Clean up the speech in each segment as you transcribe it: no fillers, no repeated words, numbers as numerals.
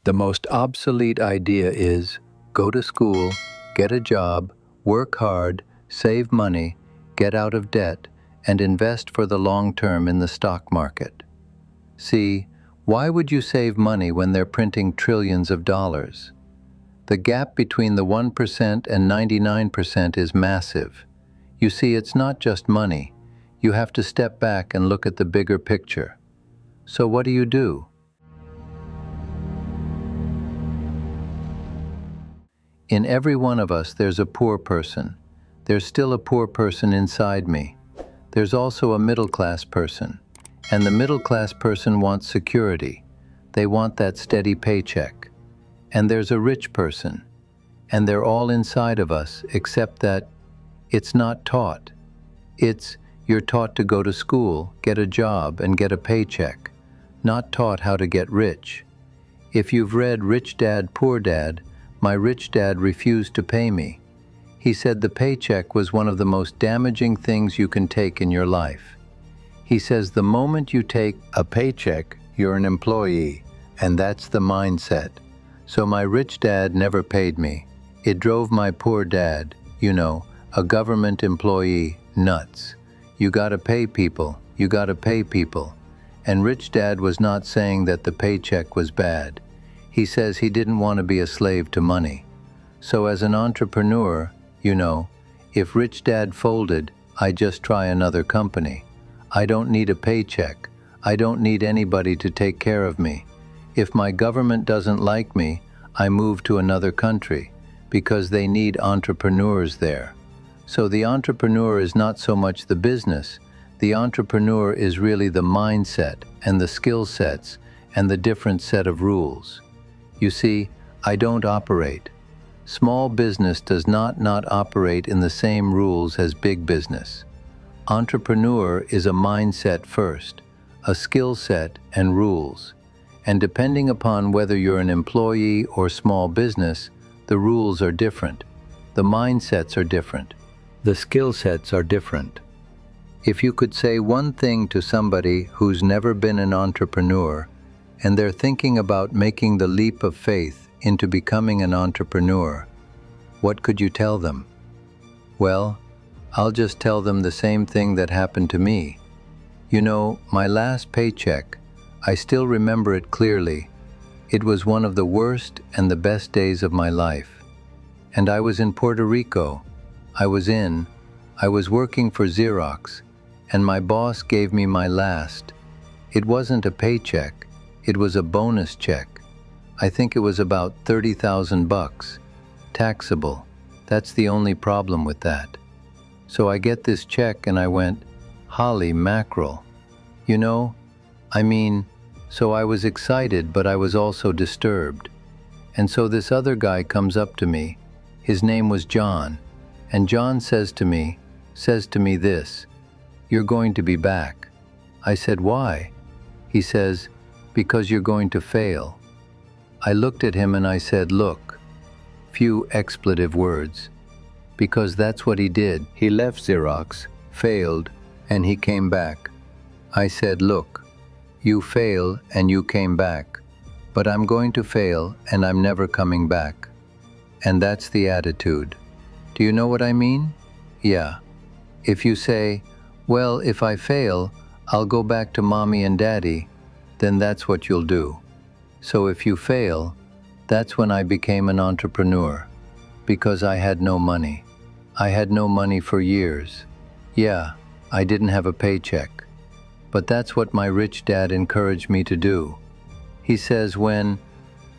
The most obsolete idea is go to school, get a job, work hard, save money, get out of debt, and invest for the long term in the stock market. See, why would you save money when they're printing trillions of dollars? The gap between the 1% and 99% is massive. You see, it's not just money. You have to step back and look at the bigger picture. So what do? In every one of us, there's a poor person. There's still a poor person inside me. There's also a middle-class person. And the middle-class person wants security. They want that steady paycheck. And there's a rich person. And they're all inside of us, except that it's not taught. You're taught to go to school, get a job, and get a paycheck, not taught how to get rich. If you've read Rich Dad, Poor Dad, my rich dad refused to pay me. He said the paycheck was one of the most damaging things you can take in your life. He says the moment you take a paycheck, you're an employee, and that's the mindset. So my rich dad never paid me. It drove my poor dad, a government employee, nuts. You gotta pay people, you gotta pay people. And rich dad was not saying that the paycheck was bad. He says he didn't want to be a slave to money. So as an entrepreneur, if rich dad folded, I just try another company. I don't need a paycheck. I don't need anybody to take care of me. If my government doesn't like me, I move to another country because they need entrepreneurs there. So the entrepreneur is not so much the business. The entrepreneur is really the mindset and the skill sets and the different set of rules. You see, I don't operate. Small business does not operate in the same rules as big business. Entrepreneur is a mindset first, a skill set and rules. And depending upon whether you're an employee or small business, the rules are different. The mindsets are different. The skill sets are different. If you could say one thing to somebody who's never been an entrepreneur, and they're thinking about making the leap of faith into becoming an entrepreneur, what could you tell them? Well, I'll just tell them the same thing that happened to me. My last paycheck, I still remember it clearly. It was one of the worst and the best days of my life. And I was in Puerto Rico. I was working for Xerox, and my boss gave me my last. It wasn't a paycheck. It was a bonus check. I think it was about $30,000, taxable. That's the only problem with that. So I get this check and I went, holy mackerel. So I was excited, but I was also disturbed. And so this other guy comes up to me. His name was John. And John says to me this, "You're going to be back." I said, "Why?" He says, "Because you're going to fail." I looked at him and I said, "Look," few expletive words, because that's what he did. He left Xerox, failed, and he came back. I said, "Look, you fail and you came back, but I'm going to fail and I'm never coming back." And that's the attitude. Do you know what I mean? Yeah. If you say, "Well, if I fail, I'll go back to mommy and daddy," then that's what you'll do. So if you fail, that's when I became an entrepreneur, because I had no money. I had no money for years. Yeah, I didn't have a paycheck. But that's what my rich dad encouraged me to do. He says when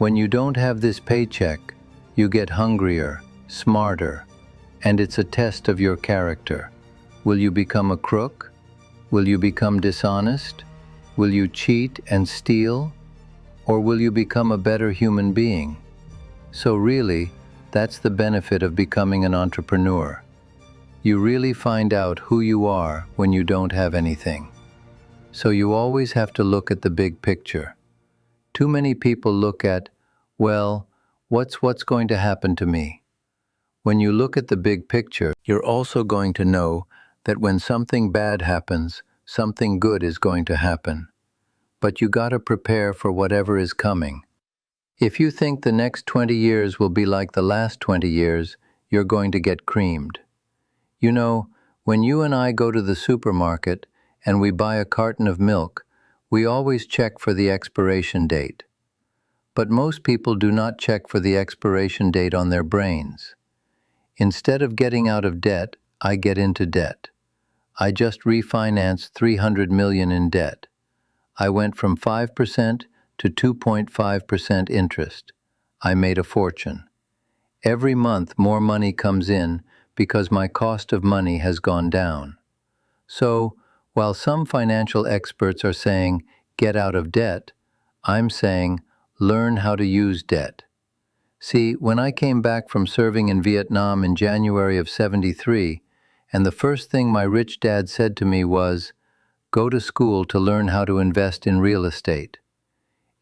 you don't have this paycheck, you get hungrier, smarter, and it's a test of your character. Will you become a crook? Will you become dishonest? Will you cheat and steal? Or will you become a better human being? So really, that's the benefit of becoming an entrepreneur. You really find out who you are when you don't have anything. So you always have to look at the big picture. Too many people look at, well, what's going to happen to me? When you look at the big picture, you're also going to know that when something bad happens, something good is going to happen. But you gotta prepare for whatever is coming. If you think the next 20 years will be like the last 20 years, you're going to get creamed. You know, when you and I go to the supermarket and we buy a carton of milk, we always check for the expiration date. But most people do not check for the expiration date on their brains. Instead of getting out of debt, I get into debt. I just refinanced $300 million in debt. I went from 5% to 2.5% interest. I made a fortune. Every month more money comes in because my cost of money has gone down. So, while some financial experts are saying, get out of debt, I'm saying, learn how to use debt. See, when I came back from serving in Vietnam in January of '73, and the first thing my rich dad said to me was, go to school to learn how to invest in real estate.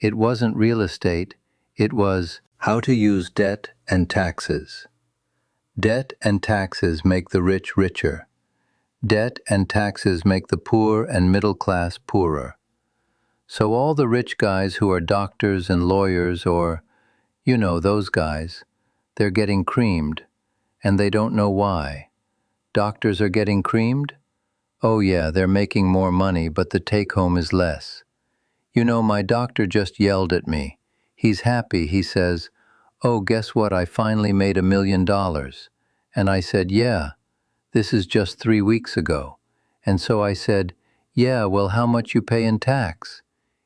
It wasn't real estate, it was how to use debt and taxes. Debt and taxes make the rich richer. Debt and taxes make the poor and middle class poorer. So all the rich guys who are doctors and lawyers or, you know, those guys, they're getting creamed, and they don't know why. Doctors are getting creamed? Oh yeah, they're making more money, but the take-home is less. You know, my doctor just yelled at me. He's happy, he says, oh, guess what, I finally made $1 million. And I said, yeah, this is just 3 weeks ago. And so I said, yeah, well, how much you pay in tax?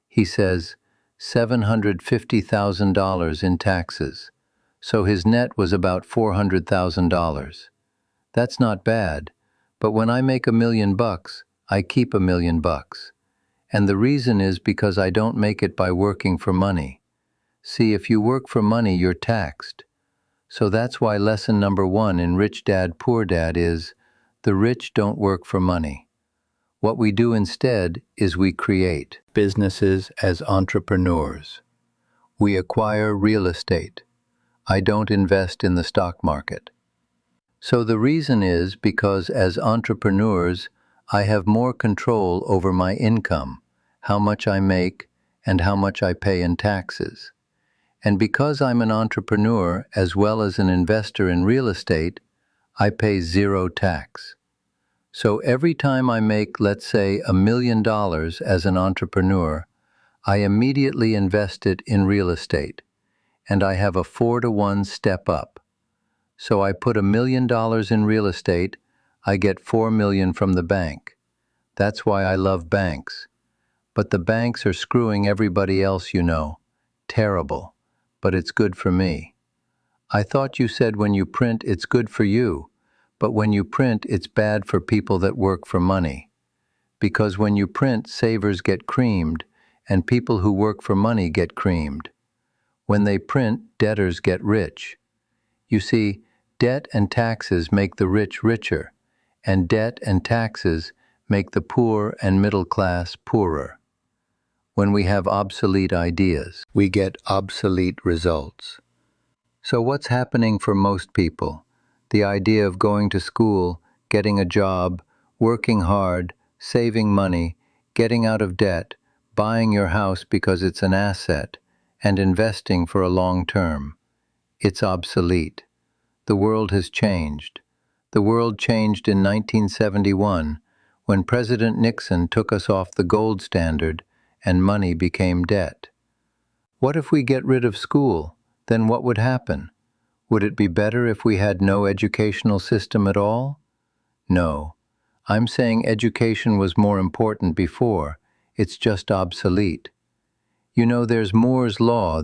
He says, $750,000 in taxes. So his net was about $400,000. That's not bad, but when I make $1 million, I keep $1 million. And the reason is because I don't make it by working for money. See, if you work for money, you're taxed. So that's why lesson number 1 in Rich Dad, Poor Dad is, the rich don't work for money. What we do instead is we create businesses as entrepreneurs. We acquire real estate. I don't invest in the stock market. So the reason is because as entrepreneurs, I have more control over my income, how much I make, and how much I pay in taxes. And because I'm an entrepreneur as well as an investor in real estate, I pay 0 tax. So every time I make, let's say, $1 million as an entrepreneur, I immediately invest it in real estate, and I have a 4-to-1 step up. So I put $1 million in real estate, I get $4 million from the bank. That's why I love banks. But the banks are screwing everybody else, you know. Terrible. But it's good for me. I thought you said when you print it's good for you, but when you print it's bad for people that work for money. Because when you print, savers get creamed, and people who work for money get creamed. When they print, debtors get rich. You see, debt and taxes make the rich richer, and debt and taxes make the poor and middle class poorer. When we have obsolete ideas, we get obsolete results. So what's happening for most people? The idea of going to school, getting a job, working hard, saving money, getting out of debt, buying your house because it's an asset, and investing for a long term. It's obsolete. The world has changed. The world changed in 1971 when President Nixon took us off the gold standard and money became debt. What if we get rid of school? Then what would happen? Would it be better if we had no educational system at all? No. I'm saying education was more important before. It's just obsolete. You know, there's Moore's Law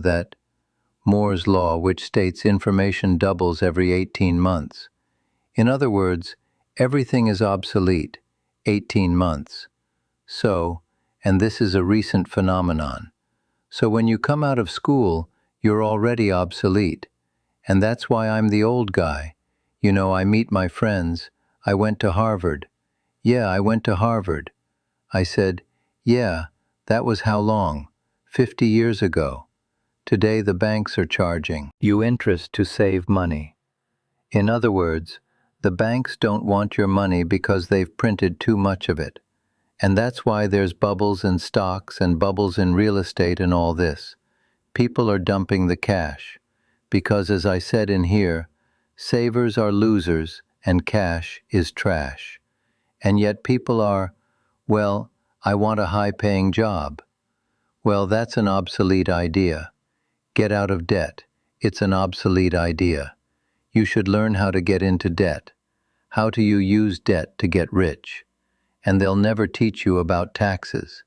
which states information doubles every 18 months. In other words, everything is obsolete, 18 months. So, and this is a recent phenomenon. So when you come out of school, you're already obsolete. And that's why I'm the old guy. You know, I meet my friends. I went to Harvard. Yeah, I went to Harvard. I said, yeah, that was how long? 50 years ago. Today the banks are charging you interest to save money. In other words, the banks don't want your money because they've printed too much of it. And that's why there's bubbles in stocks and bubbles in real estate and all this. People are dumping the cash. Because as I said in here, savers are losers and cash is trash. And yet people are, well, I want a high-paying job. Well, that's an obsolete idea. Get out of debt. It's an obsolete idea. You should learn how to get into debt. How do you use debt to get rich? And they'll never teach you about taxes.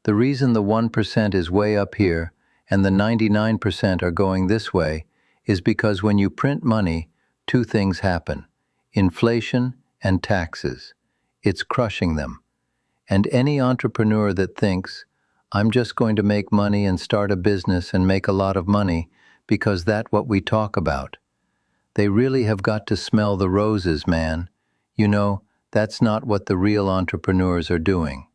The reason the 1% is way up here and the 99% are going this way is because when you print money, two things happen: inflation and taxes. It's crushing them. And any entrepreneur that thinks, I'm just going to make money and start a business and make a lot of money because that's what we talk about, they really have got to smell the roses, man. You know, that's not what the real entrepreneurs are doing.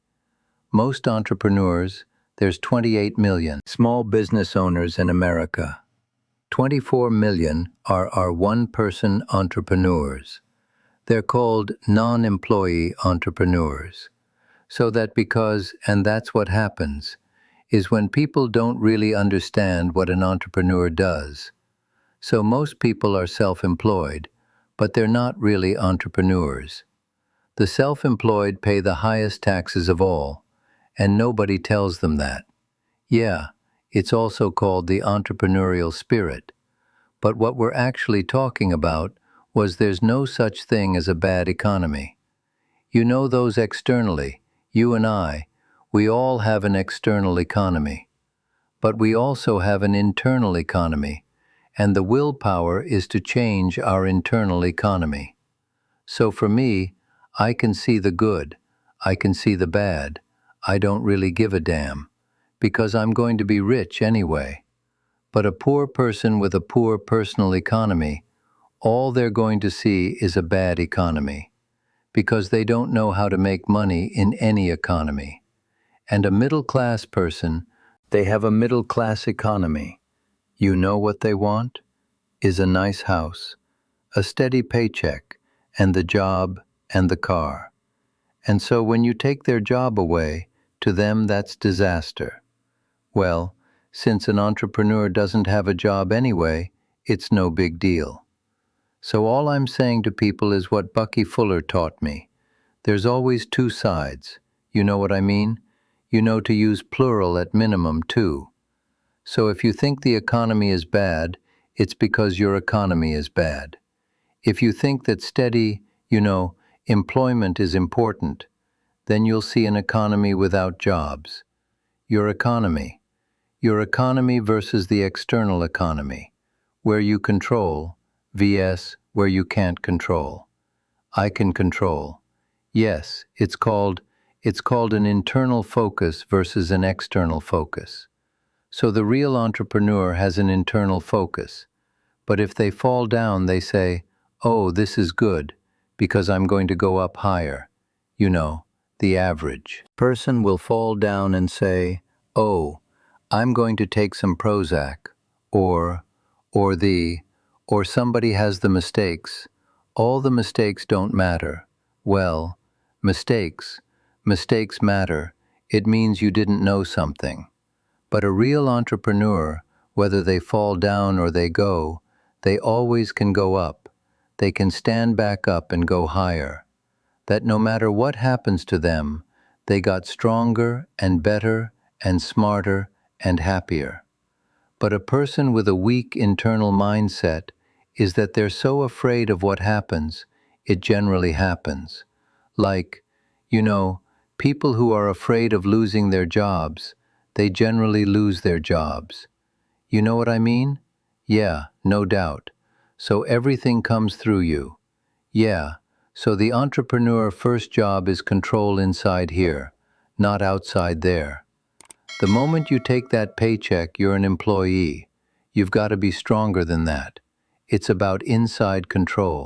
Most entrepreneurs, there's 28 million small business owners in America. 24 million are our one-person entrepreneurs. They're called non-employee entrepreneurs. So that because, and that's what happens, is when people don't really understand what an entrepreneur does. So most people are self-employed, but they're not really entrepreneurs. The self-employed pay the highest taxes of all, and nobody tells them that. Yeah, it's also called the entrepreneurial spirit. But what we're actually talking about was there's no such thing as a bad economy. You know those externally, you and I, we all have an external economy. But we also have an internal economy, and the willpower is to change our internal economy. So for me, I can see the good, I can see the bad, I don't really give a damn, because I'm going to be rich anyway. But a poor person with a poor personal economy, all they're going to see is a bad economy, because they don't know how to make money in any economy. And a middle-class person, they have a middle-class economy. You know what they want? Is a nice house, a steady paycheck, and the job and the car. And so when you take their job away, to them that's disaster. Well, since an entrepreneur doesn't have a job anyway, it's no big deal. So all I'm saying to people is what Bucky Fuller taught me. There's always two sides. You know what I mean? You know to use plural at minimum too. So if you think the economy is bad, it's because your economy is bad. If you think that steady, employment is important, then you'll see an economy without jobs. Your economy versus the external economy, where you control, vs. where you can't control. I can control. Yes, it's called an internal focus versus an external focus. So the real entrepreneur has an internal focus. But if they fall down, they say, oh, this is good, because I'm going to go up higher. You know, the average person will fall down and say, oh, I'm going to take some Prozac, or somebody has the mistakes. All the mistakes don't matter. Well, mistakes matter. It means you didn't know something. But a real entrepreneur, whether they fall down or they go, they always can go up. They can stand back up and go higher. That no matter what happens to them, they got stronger and better and smarter and happier. But a person with a weak internal mindset is that they're so afraid of what happens, it generally happens. Like, people who are afraid of losing their jobs, they generally lose their jobs. You know what I mean? Yeah, no doubt. So everything comes through you. Yeah, so the entrepreneur first job is control inside here, not outside there. The moment you take that paycheck, you're an employee. You've got to be stronger than that. It's about inside control.